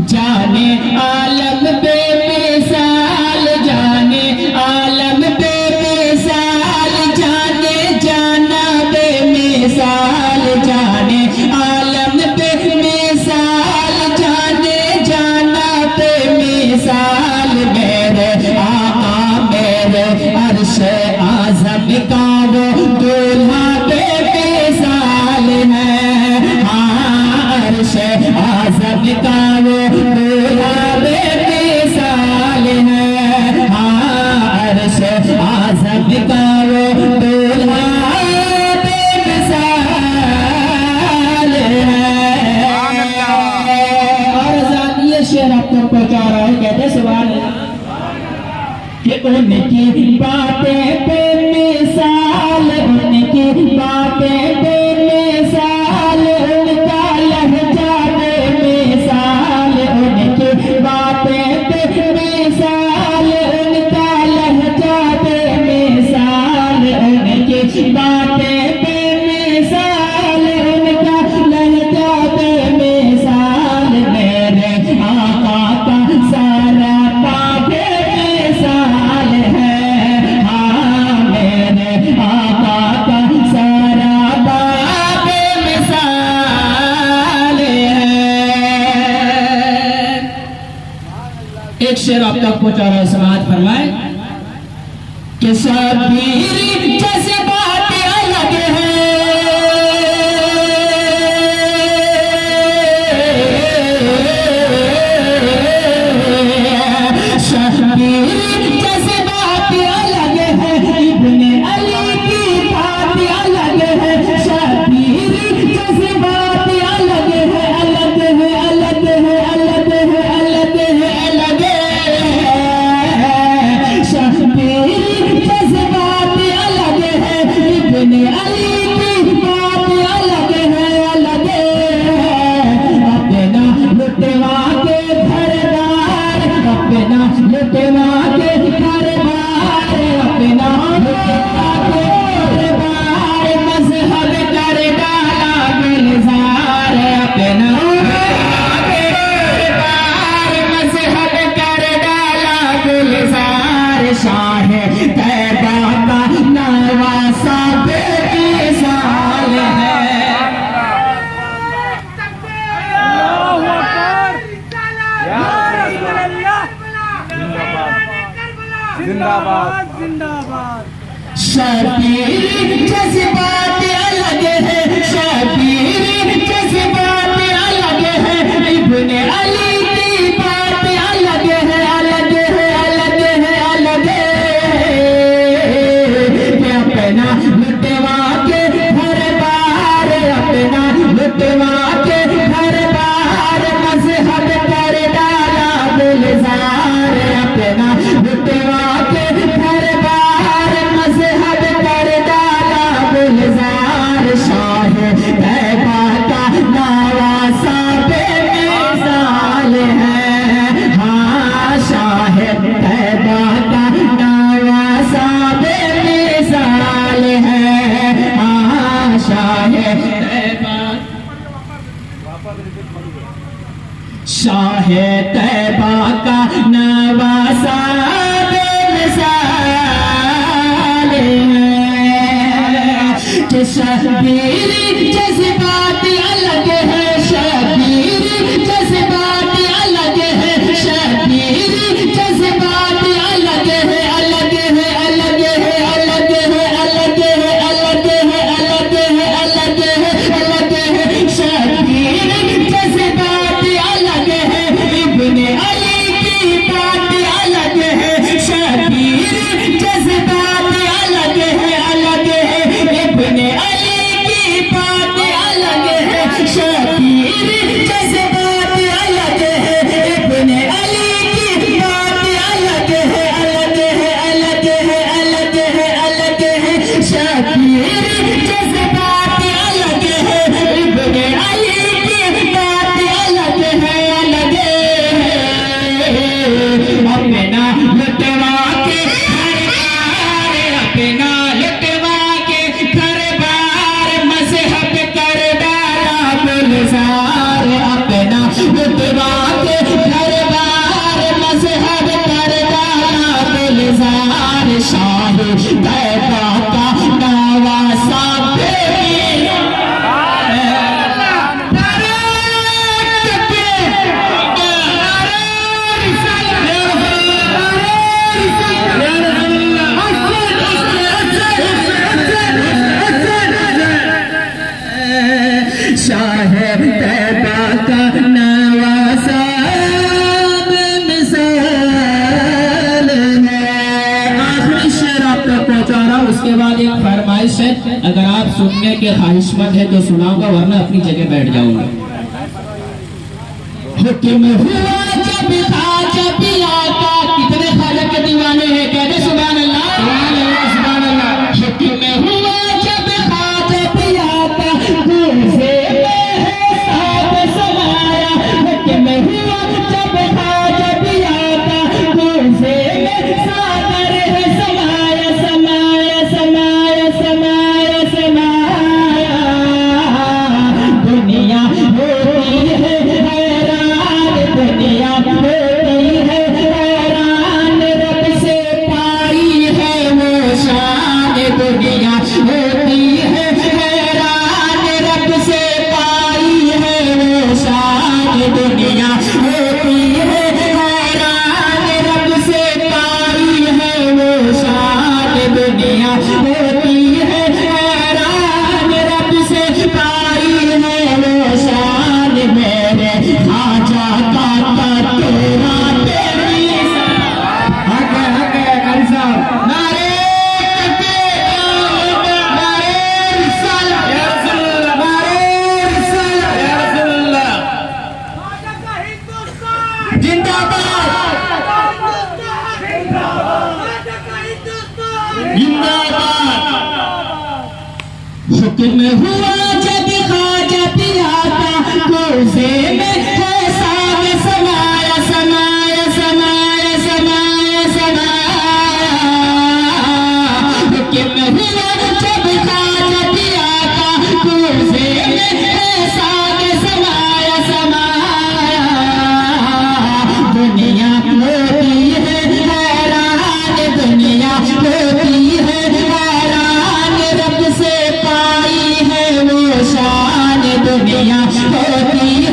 जाने आलम बेमिसाल, जाने आलम बेमिसाल, जाने जाना बेमिसाल, जाने आलम बेमिसाल, जाने जाना बेमिसाल। मेरे आका मेरे अर्श आज़म का वो दूल्हा बेमिसाल है। हाँ अर्श आज़म का वो दूल्हा बेमिसाल है। हाँ अर्श आज़म का वो दूल्हा बेमिसाल है। और ये शेर आपको पहुंचा रहा है, कहते सवाल कि उनकी बातें बेमिसाल, उनकी बातें बेमिसाल, उनका लहजा बेमिसाल, उनकी बातें बेमिसाल, उनका लहजा बेमिसाल, उनकी बातें बेमिसाल, उनका लहजा बेमिसाल। मेरे आका का सारा पाक बेमिसाल है। हाँ मेरे आका का सारा पाक बेमिसाल है। एक शेर आप तक पहुंचा रहा है, समाज फरमाए कि शबीर जैसे बात अलग है, शबीर जैसे बात अलग है, इब्ने अली की बात अलग है, शबीर जैसे बात अलग है, अलग है अलग है अलग है अलग है अलग है। शबीर जैसे बात अलग है, इब्ने अली की बात अलग है अलग है। अपना लुटवा के घरदार, अपना लुटवा के घरदार, अपना लुटवा के घरदार, मजहब कर डाला गुलजार, अपना लुटवा के घरदार, मजहब कर डाला गुलजार। शाह तैबा का नवासा बेमिसाल है। जिंदाबाद जिंदाबाद। शबीर जैसे बात अलग है, शबीर जैसे बात अलग है, इब्ने अली की बात अलग है अलग है अलग है अलग है। अपना लुटवा के घर बार, अपना लुटवा के घर बार, मजहब कर डाला गुलजार, अपना लुटवा के घर बार, मजहब कर डाला गुलजार। शाह तैबा का नवासा बेमिसाल है। हाँ शाह तैबा का नवासा बेमिसाल है। हाँ शाह तैबा, शाह तैबा का नवासा बेमिसाल है। कि शबीर जैसे बात अलग है, शबीर जैसे बात अलग है, शबीर जैसे बात अलग है अलग है अलग है अलग है अलग है अलग है अलग है अलग है अलग है। शबीर जैसे बात अलग है, इब्ने अली की बात अलग है, शबीर जैसे बात अलग है अलग है, इब्ने अली की बात तैबा का नवासा शाह तैबा का नवासा मिसाल है। आखिरी शेर आप तक पहुंचा रहा हूं, उसके बाद एक फरमाइश है, अगर आप सुनने के ख्वाहिशमंद है तो सुनाऊंगा, वरना अपनी जगह बैठ जाऊंगा। हुक्म हुआ जब खाजा पिया का, कितने खाजा के दीवाने हैं, कहते सुभान अल्लाह सुभान अल्लाह सुभान अल्लाह। हुक्म हुआ जब खाजा पिया का, से हुक्म हुआ जब खाजा पिया का, कोसे में है साग समाया समाया समाया समाया समाया। हुक्म हुआ जब खाजा पिया का, कोसे में है साग समाया समाया। दुनिया होती है हैरान, दुनिया होती है हैरान, रब से पाई है वो शान, दुनिया होती है